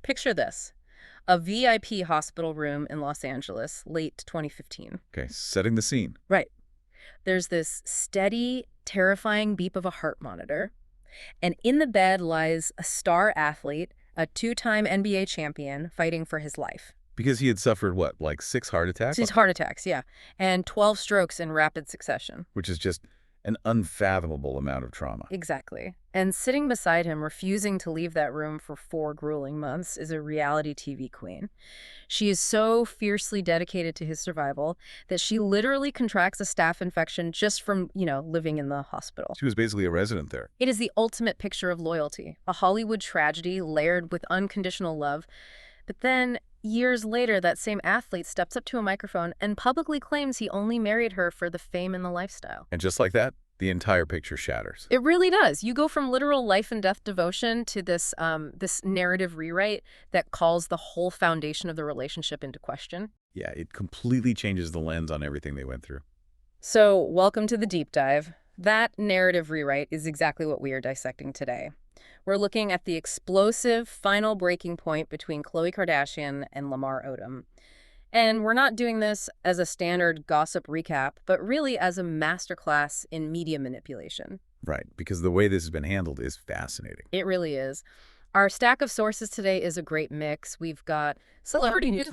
Picture this. A VIP hospital room in Los Angeles, late 2015. Okay, setting the scene. Right. There's this steady, terrifying beep of a heart monitor. And in the bed lies a star athlete, a two-time NBA champion, fighting for his life. Because he had suffered, what, like 6 heart attacks? 6 heart attacks, yeah. And 12 strokes in rapid succession. Which is just an unfathomable amount of trauma. Exactly. And sitting beside him, refusing to leave that room for 4 grueling months, is a reality TV queen. She is so fiercely dedicated to his survival that she literally contracts a staph infection just from, living in the hospital. She was basically a resident there. It is the ultimate picture of loyalty, a Hollywood tragedy layered with unconditional love. But then, years later, that same athlete steps up to a microphone and publicly claims he only married her for the fame and the lifestyle. And just like that, the entire picture shatters. It really does. You go from literal life and death devotion to this narrative rewrite that calls the whole foundation of the relationship into question. Yeah, it completely changes the lens on everything they went through. So, welcome to the deep dive. That narrative rewrite is exactly what we are dissecting today. We're looking at the explosive final breaking point between Khloe Kardashian and Lamar Odom. And we're not doing this as a standard gossip recap, but really as a masterclass in media manipulation. Right, because the way this has been handled is fascinating. It really is. Our stack of sources today is a great mix. We've got celebrity news.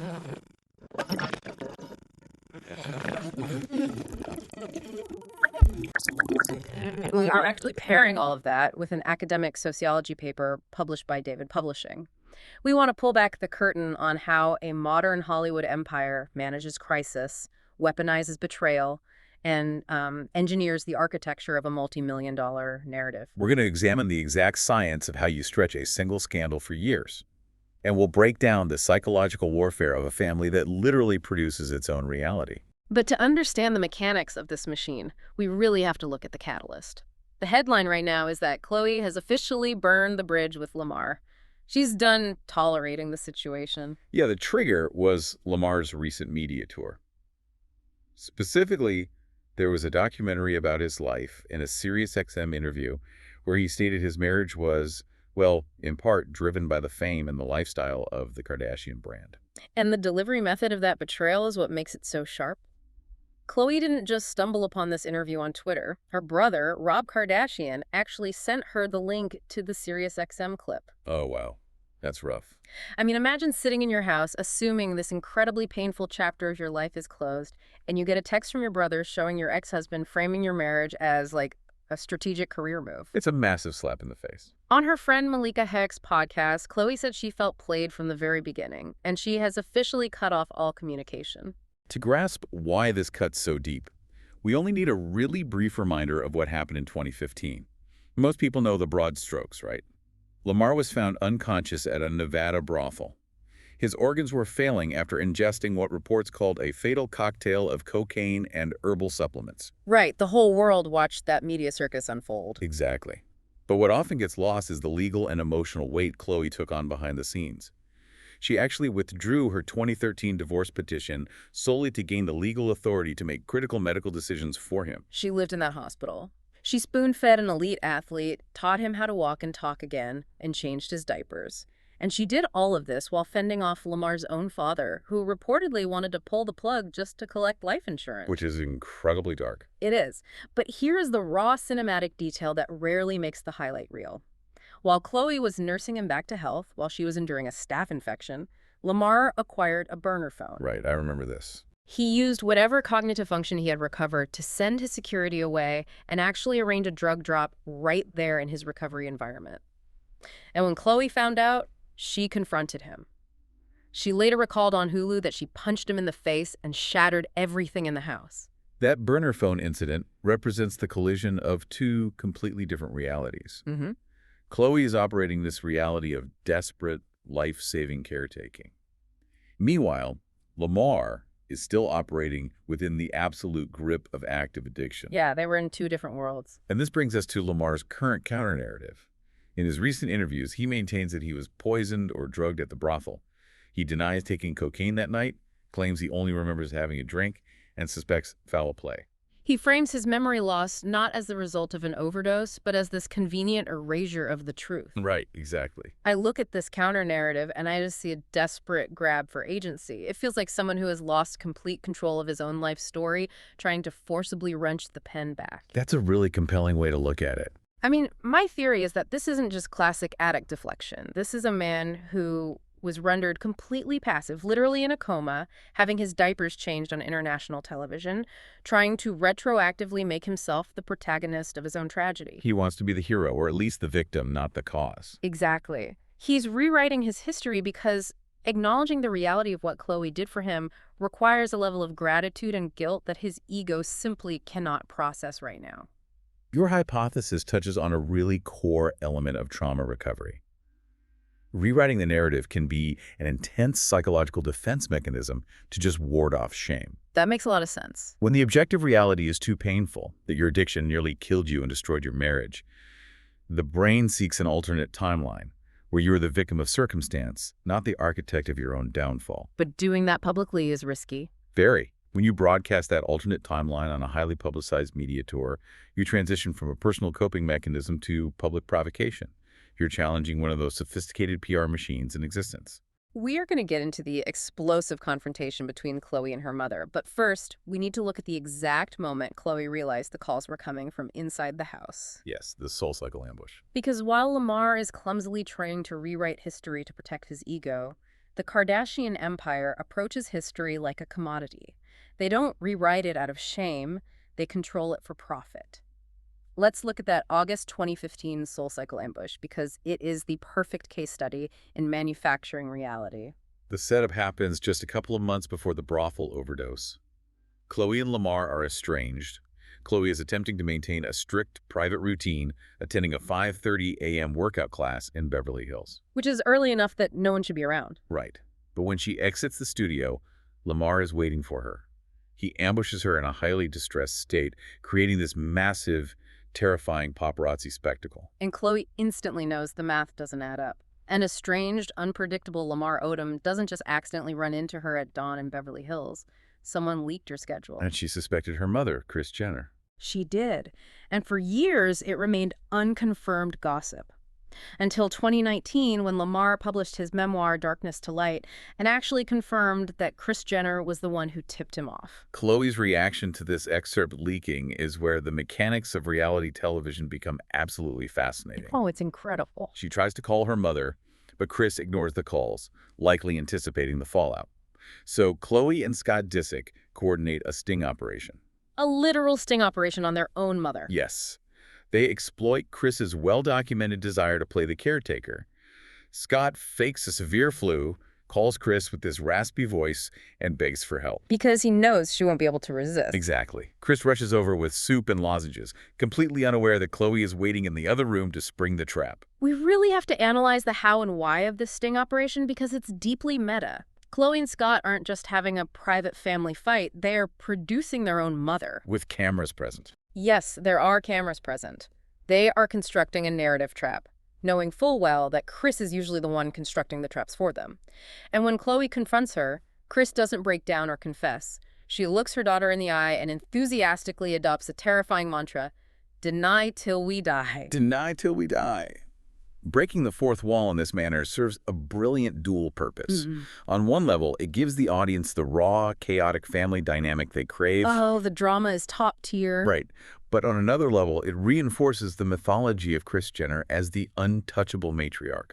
We are actually pairing all of that with an academic sociology paper published by David Publishing. We want to pull back the curtain on how a modern Hollywood empire manages crisis, weaponizes betrayal, and engineers the architecture of a multi-million-dollar narrative. We're going to examine the exact science of how you stretch a single scandal for years. And we'll break down the psychological warfare of a family that literally produces its own reality. But to understand the mechanics of this machine, we really have to look at the catalyst. The headline right now is that Khloe has officially burned the bridge with Lamar. She's done tolerating the situation. Yeah, the trigger was Lamar's recent media tour. Specifically, there was a documentary about his life in a SiriusXM interview where he stated his marriage was, well, in part driven by the fame and the lifestyle of the Kardashian brand. And the delivery method of that betrayal is what makes it so sharp. Khloe didn't just stumble upon this interview on Twitter. Her brother, Rob Kardashian, actually sent her the link to the SiriusXM clip. Oh, wow. That's rough. I mean, imagine sitting in your house, assuming this incredibly painful chapter of your life is closed, and you get a text from your brother showing your ex-husband framing your marriage as, like, a strategic career move. It's a massive slap in the face. On her friend Malika Heck's podcast, Khloe said she felt played from the very beginning, and she has officially cut off all communication. To grasp why this cuts so deep, we only need a really brief reminder of what happened in 2015. Most people know the broad strokes, right? Lamar was found unconscious at a Nevada brothel. His organs were failing after ingesting what reports called a fatal cocktail of cocaine and herbal supplements. Right, the whole world watched that media circus unfold. Exactly. But what often gets lost is the legal and emotional weight Khloe took on behind the scenes. She actually withdrew her 2013 divorce petition solely to gain the legal authority to make critical medical decisions for him. She lived in that hospital. She spoon-fed an elite athlete, taught him how to walk and talk again, and changed his diapers. And she did all of this while fending off Lamar's own father, who reportedly wanted to pull the plug just to collect life insurance. Which is incredibly dark. It is. But here is the raw cinematic detail that rarely makes the highlight reel. While Khloe was nursing him back to health while she was enduring a staph infection, Lamar acquired a burner phone. Right, I remember this. He used whatever cognitive function he had recovered to send his security away and actually arrange a drug drop right there in his recovery environment. And when Khloe found out, she confronted him. She later recalled on Hulu that she punched him in the face and shattered everything in the house. That burner phone incident represents the collision of two completely different realities. Khloe is operating this reality of desperate, life-saving caretaking. Meanwhile, Lamar is still operating within the absolute grip of active addiction. Yeah, they were in two different worlds. And this brings us to Lamar's current counter-narrative. In his recent interviews, he maintains that he was poisoned or drugged at the brothel. He denies taking cocaine that night, claims he only remembers having a drink, and suspects foul play. He frames his memory loss not as the result of an overdose, but as this convenient erasure of the truth. Right, exactly. I look at this counter-narrative and I just see a desperate grab for agency. It feels like someone who has lost complete control of his own life story, trying to forcibly wrench the pen back. That's a really compelling way to look at it. I mean, my theory is that this isn't just classic addict deflection. This is a man who was rendered completely passive, literally in a coma, having his diapers changed on international television, trying to retroactively make himself the protagonist of his own tragedy. He wants to be the hero, or at least the victim, not the cause. Exactly. He's rewriting his history because acknowledging the reality of what Khloé did for him requires a level of gratitude and guilt that his ego simply cannot process right now. Your hypothesis touches on a really core element of trauma recovery. Rewriting the narrative can be an intense psychological defense mechanism to just ward off shame. That makes a lot of sense. When the objective reality is too painful, that your addiction nearly killed you and destroyed your marriage, the brain seeks an alternate timeline where you are the victim of circumstance, not the architect of your own downfall. But doing that publicly is risky. Very. When you broadcast that alternate timeline on a highly publicized media tour, you transition from a personal coping mechanism to public provocation. You're challenging one of those sophisticated PR machines in existence. We are going to get into the explosive confrontation between Khloé and her mother, but first, we need to look at the exact moment Khloé realized the calls were coming from inside the house. Yes, the SoulCycle ambush. Because while Lamar is clumsily trying to rewrite history to protect his ego, the Kardashian empire approaches history like a commodity. They don't rewrite it out of shame, they control it for profit. Let's look at that August 2015 SoulCycle ambush because it is the perfect case study in manufacturing reality. The setup happens just a couple of months before the brothel overdose. Khloé and Lamar are estranged. Khloé is attempting to maintain a strict private routine, attending a 5:30 a.m. workout class in Beverly Hills. Which is early enough that no one should be around. Right. But when she exits the studio, Lamar is waiting for her. He ambushes her in a highly distressed state, creating this massive, terrifying paparazzi spectacle. And Khloé instantly knows the math doesn't add up. An estranged, unpredictable Lamar Odom doesn't just accidentally run into her at dawn in Beverly Hills. Someone leaked her schedule. And she suspected her mother, Kris Jenner. She did. And for years, it remained unconfirmed gossip. Until 2019, when Lamar published his memoir, Darkness to Light, and actually confirmed that Kris Jenner was the one who tipped him off. Khloé's reaction to this excerpt leaking is where the mechanics of reality television become absolutely fascinating. Oh, it's incredible. She tries to call her mother, but Kris ignores the calls, likely anticipating the fallout. So Khloé and Scott Disick coordinate a sting operation. A literal sting operation on their own mother. Yes. They exploit Kris's well-documented desire to play the caretaker. Scott fakes a severe flu, calls Kris with this raspy voice, and begs for help. Because he knows she won't be able to resist. Exactly. Kris rushes over with soup and lozenges, completely unaware that Khloé is waiting in the other room to spring the trap. We really have to analyze the how and why of this sting operation because it's deeply meta. Khloé and Scott aren't just having a private family fight, they are producing their own mother. With cameras present. Yes, there are cameras present. They are constructing a narrative trap, knowing full well that Kris is usually the one constructing the traps for them. And when Khloé confronts her, Kris doesn't break down or confess. She looks her daughter in the eye and enthusiastically adopts a terrifying mantra, "Deny till we die." Deny till we die. Breaking the fourth wall in this manner serves a brilliant dual purpose. On one level, it gives the audience the raw, chaotic family dynamic they crave. Oh, the drama is top tier. Right. But on another level, it reinforces the mythology of Kris Jenner as the untouchable matriarch.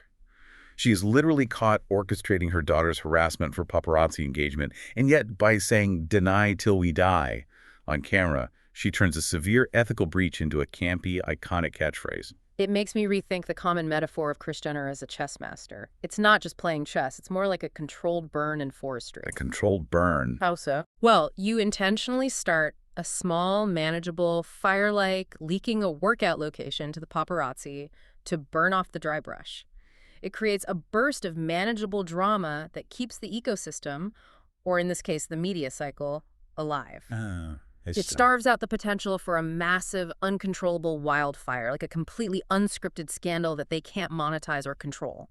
She is literally caught orchestrating her daughter's harassment for paparazzi engagement, and yet by saying, "deny till we die," on camera, she turns a severe ethical breach into a campy, iconic catchphrase. It makes me rethink the common metaphor of Kris Jenner as a chess master. It's not just playing chess, it's more like a controlled burn in forestry. A controlled burn. How so? Well, you intentionally start a small, manageable, fire-like, leaking a workout location to the paparazzi to burn off the dry brush. It creates a burst of manageable drama that keeps the ecosystem, or in this case, the media cycle, alive. It starves out the potential for a massive, uncontrollable wildfire, like a completely unscripted scandal that they can't monetize or control.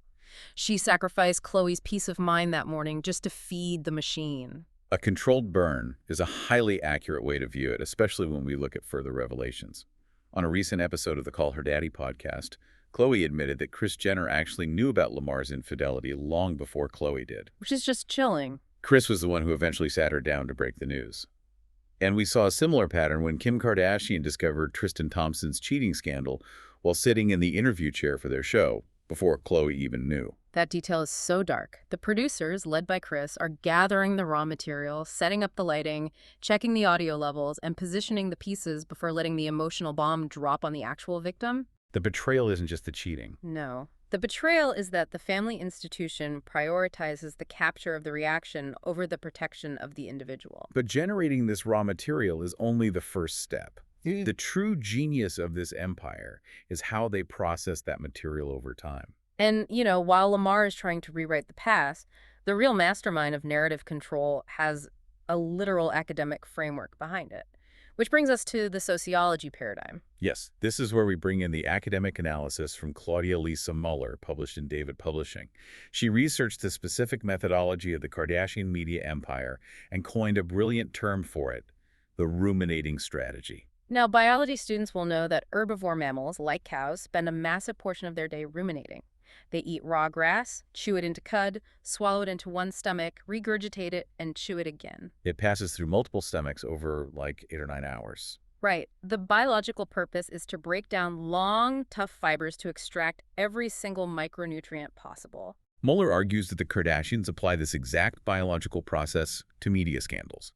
She sacrificed Khloé's peace of mind that morning just to feed the machine. A controlled burn is a highly accurate way to view it, especially when we look at further revelations. On a recent episode of the Call Her Daddy podcast, Khloé admitted that Kris Jenner actually knew about Lamar's infidelity long before Khloé did. Which is just chilling. Kris was the one who eventually sat her down to break the news. And we saw a similar pattern when Kim Kardashian discovered Tristan Thompson's cheating scandal while sitting in the interview chair for their show, before Khloé even knew. That detail is so dark. The producers, led by Kris, are gathering the raw material, setting up the lighting, checking the audio levels, and positioning the pieces before letting the emotional bomb drop on the actual victim. The betrayal isn't just the cheating. No. The betrayal is that the family institution prioritizes the capture of the reaction over the protection of the individual. But generating this raw material is only the first step. The true genius of this empire is how they process that material over time. And, while Lamar is trying to rewrite the past, the real mastermind of narrative control has a literal academic framework behind it. Which brings us to the sociology paradigm. Yes, this is where we bring in the academic analysis from Claudia Lisa Muller, published in David Publishing. She researched the specific methodology of the Kardashian media empire and coined a brilliant term for it, the ruminating strategy. Now, biology students will know that herbivore mammals, like cows, spend a massive portion of their day ruminating. They eat raw grass, chew it into cud, swallow it into one stomach, regurgitate it, and chew it again. It passes through multiple stomachs over like 8 or 9 hours. Right. The biological purpose is to break down long, tough fibers to extract every single micronutrient possible. Muller argues that the Kardashians apply this exact biological process to media scandals.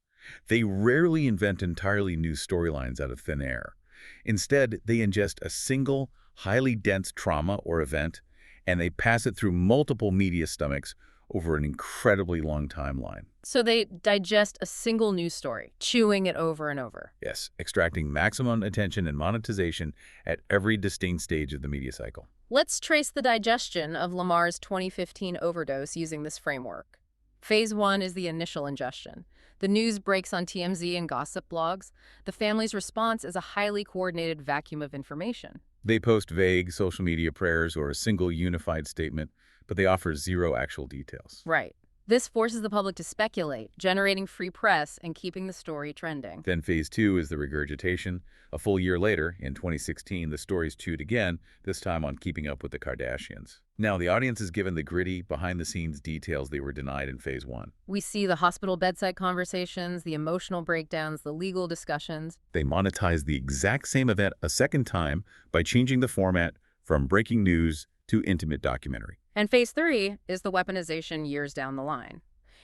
They rarely invent entirely new storylines out of thin air. Instead, they ingest a single, highly dense trauma or event, and they pass it through multiple media stomachs over an incredibly long timeline. So they digest a single news story, chewing it over and over. Yes, extracting maximum attention and monetization at every distinct stage of the media cycle. Let's trace the digestion of Lamar's 2015 overdose using this framework. Phase 1 is the initial ingestion. The news breaks on TMZ and gossip blogs. The family's response is a highly coordinated vacuum of information. They post vague social media prayers or a single unified statement, but they offer zero actual details. Right. This forces the public to speculate, generating free press and keeping the story trending. Then phase 2 is the regurgitation. A full year later, in 2016, the story's chewed again, this time on Keeping Up with the Kardashians. Now, the audience is given the gritty, behind-the-scenes details they were denied in phase 1. We see the hospital bedside conversations, the emotional breakdowns, the legal discussions. They monetize the exact same event a second time by changing the format from breaking news to intimate documentary. And phase 3 is the weaponization years down the line.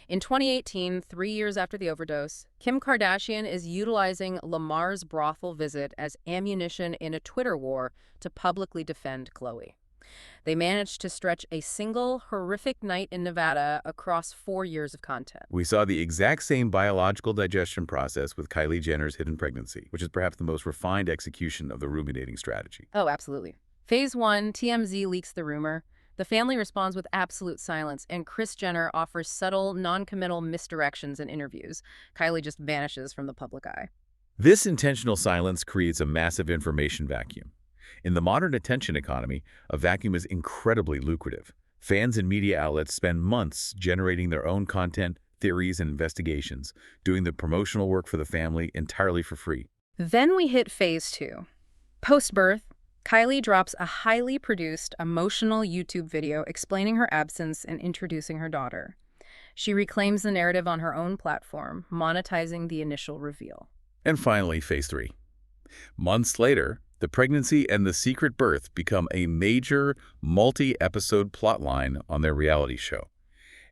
In 2018, 3 years after the overdose, Kim Kardashian is utilizing Lamar's brothel visit as ammunition in a Twitter war to publicly defend Khloé. They managed to stretch a single horrific night in Nevada across 4 years of content. We saw the exact same biological digestion process with Kylie Jenner's hidden pregnancy, which is perhaps the most refined execution of the ruminating strategy. Oh, absolutely. Phase 1, TMZ leaks the rumor. The family responds with absolute silence, and Kris Jenner offers subtle, non-committal misdirections in interviews. Kylie just vanishes from the public eye. This intentional silence creates a massive information vacuum. In the modern attention economy, a vacuum is incredibly lucrative. Fans and media outlets spend months generating their own content, theories, and investigations, doing the promotional work for the family entirely for free. Then we hit phase 2. Post-birth, Kylie drops a highly produced, emotional YouTube video explaining her absence and introducing her daughter. She reclaims the narrative on her own platform, monetizing the initial reveal. And finally, phase 3. Months later, the pregnancy and the secret birth become a major, multi-episode plotline on their reality show.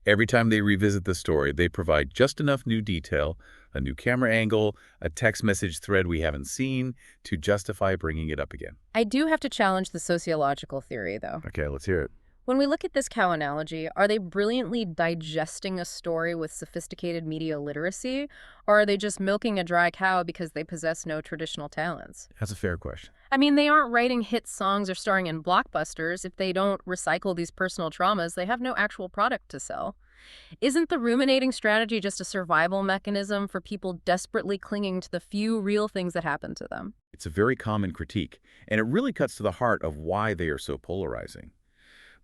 Every time they revisit the story, they provide just enough new detail, a new camera angle, a text message thread we haven't seen, to justify bringing it up again. I do have to challenge the sociological theory, though. Okay, let's hear it. When we look at this cow analogy, are they brilliantly digesting a story with sophisticated media literacy, or are they just milking a dry cow because they possess no traditional talents? That's a fair question. I mean, they aren't writing hit songs or starring in blockbusters. If they don't recycle these personal traumas, they have no actual product to sell. Isn't the ruminating strategy just a survival mechanism for people desperately clinging to the few real things that happen to them? It's a very common critique, and it really cuts to the heart of why they are so polarizing.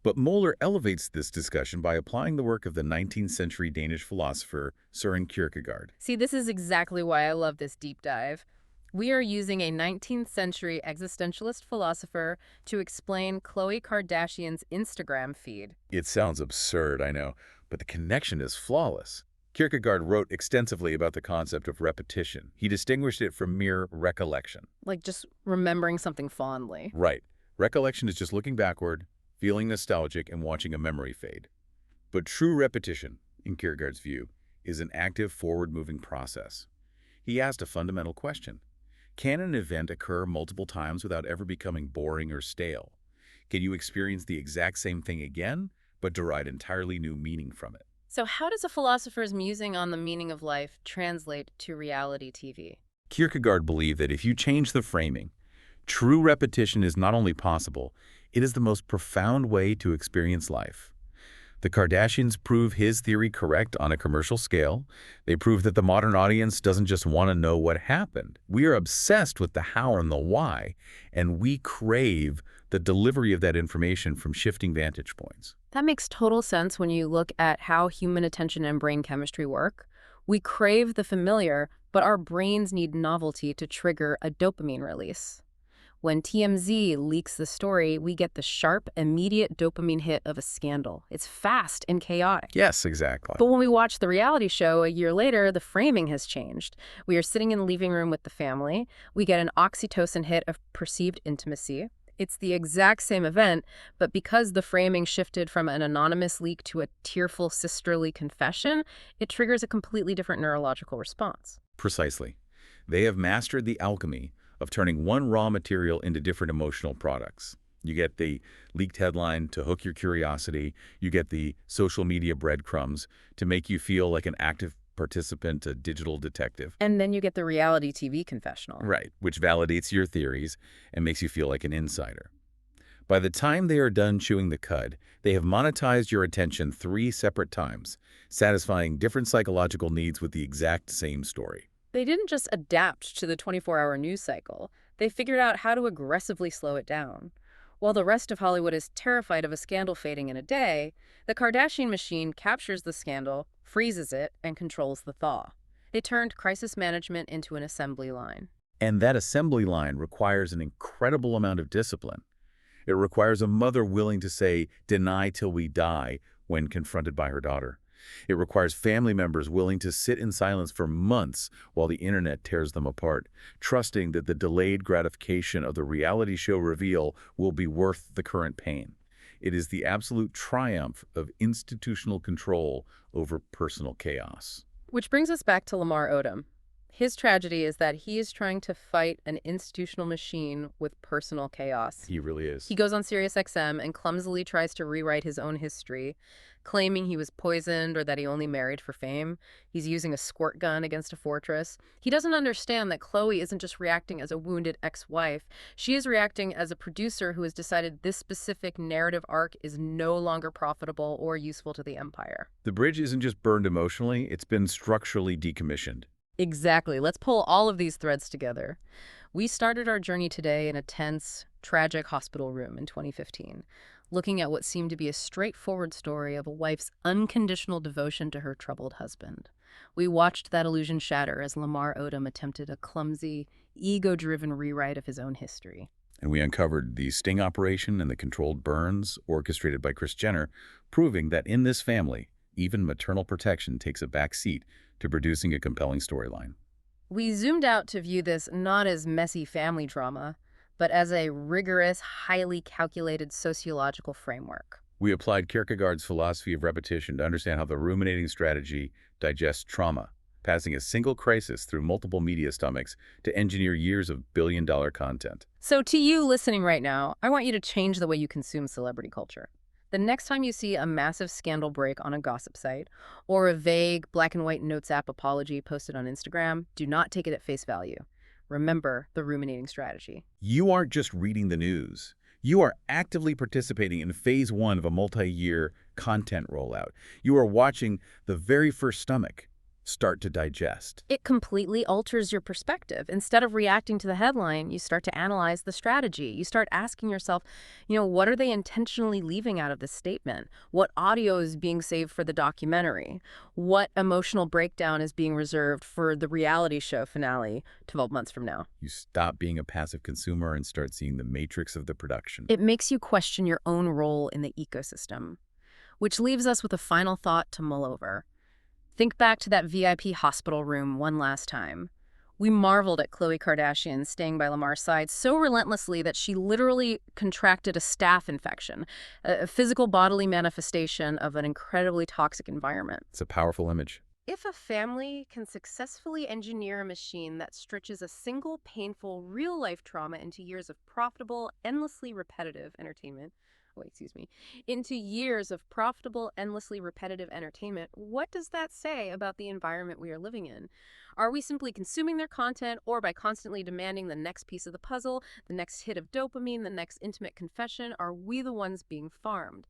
But Moeller elevates this discussion by applying the work of the 19th century Danish philosopher Søren Kierkegaard. See, this is exactly why I love this deep dive. We are using a 19th century existentialist philosopher to explain Khloé Kardashian's Instagram feed. It sounds absurd, I know, but the connection is flawless. Kierkegaard wrote extensively about the concept of repetition. He distinguished it from mere recollection. Like just remembering something fondly. Right. Recollection is just looking backward, feeling nostalgic, and watching a memory fade. But true repetition, in Kierkegaard's view, is an active, forward-moving process. He asked a fundamental question. Can an event occur multiple times without ever becoming boring or stale? Can you experience the exact same thing again, but derive entirely new meaning from it? So how does a philosopher's musing on the meaning of life translate to reality TV? Kierkegaard believed that if you change the framing, true repetition is not only possible, it is the most profound way to experience life. The Kardashians prove his theory correct on a commercial scale. They prove that the modern audience doesn't just want to know what happened. We are obsessed with the how and the why, and we crave the delivery of that information from shifting vantage points. That makes total sense when you look at how human attention and brain chemistry work. We crave the familiar, but our brains need novelty to trigger a dopamine release. When TMZ leaks the story, we get the sharp, immediate dopamine hit of a scandal. It's fast and chaotic. Yes, exactly. But when we watch the reality show a year later, the framing has changed. We are sitting in the living room with the family. We get an oxytocin hit of perceived intimacy. It's the exact same event, but because the framing shifted from an anonymous leak to a tearful sisterly confession, it triggers a completely different neurological response. Precisely. They have mastered the alchemy of turning one raw material into different emotional products. You get the leaked headline to hook your curiosity. You get the social media breadcrumbs to make you feel like an active participant, a digital detective. And then you get the reality TV confessional. Right, which validates your theories and makes you feel like an insider. By the time they are done chewing the cud, they have monetized your attention 3 separate times, satisfying different psychological needs with the exact same story. They didn't just adapt to the 24-hour news cycle. They figured out how to aggressively slow it down. While the rest of Hollywood is terrified of a scandal fading in a day, the Kardashian machine captures the scandal, freezes it, and controls the thaw. It turned crisis management into an assembly line. And that assembly line requires an incredible amount of discipline. It requires a mother willing to say, "Deny till we die," when confronted by her daughter. It requires family members willing to sit in silence for months while the internet tears them apart, trusting that the delayed gratification of the reality show reveal will be worth the current pain. It is the absolute triumph of institutional control over personal chaos. Which brings us back to Lamar Odom. His tragedy is that he is trying to fight an institutional machine with personal chaos. He really is. He goes on SiriusXM and clumsily tries to rewrite his own history, claiming he was poisoned or that he only married for fame. He's using a squirt gun against a fortress. He doesn't understand that Khloé isn't just reacting as a wounded ex-wife. She is reacting as a producer who has decided this specific narrative arc is no longer profitable or useful to the empire. The bridge isn't just burned emotionally, it's been structurally decommissioned. Exactly. Let's pull all of these threads together. We started our journey today in a tense, tragic hospital room in 2015, looking at what seemed to be a straightforward story of a wife's unconditional devotion to her troubled husband. We watched that illusion shatter as Lamar Odom attempted a clumsy, ego-driven rewrite of his own history. And we uncovered the sting operation and the controlled burns orchestrated by Kris Jenner, proving that in this family, even maternal protection takes a back seat to producing a compelling storyline. We zoomed out to view this not as messy family drama, but as a rigorous, highly calculated sociological framework. We applied Kierkegaard's philosophy of repetition to understand how the ruminating strategy digests trauma, passing a single crisis through multiple media stomachs to engineer years of billion-dollar content. So to you listening right now, I want you to change the way you consume celebrity culture. The next time you see a massive scandal break on a gossip site or a vague black and white notes app apology posted on Instagram, do not take it at face value. Remember the ruminating strategy. You aren't just reading the news. You are actively participating in phase 1 of a multi-year content rollout. You are watching the very first stomach, start to digest. It completely alters your perspective. Instead of reacting to the headline, you start to analyze the strategy. You start asking yourself, what are they intentionally leaving out of this statement? What audio is being saved for the documentary? What emotional breakdown is being reserved for the reality show finale 12 months from now? You stop being a passive consumer and start seeing the matrix of the production. It makes you question your own role in the ecosystem, which leaves us with a final thought to mull over. Think back to that VIP hospital room one last time. We marveled at Khloé Kardashian staying by Lamar's side so relentlessly that she literally contracted a staph infection, a physical bodily manifestation of an incredibly toxic environment. It's a powerful image. If a family can successfully engineer a machine that stretches a single painful real-life trauma into years of profitable, endlessly repetitive entertainment, into years of profitable, endlessly repetitive entertainment, what does that say about the environment we are living in? Are we simply consuming their content, or by constantly demanding the next piece of the puzzle, the next hit of dopamine, the next intimate confession, are we the ones being farmed?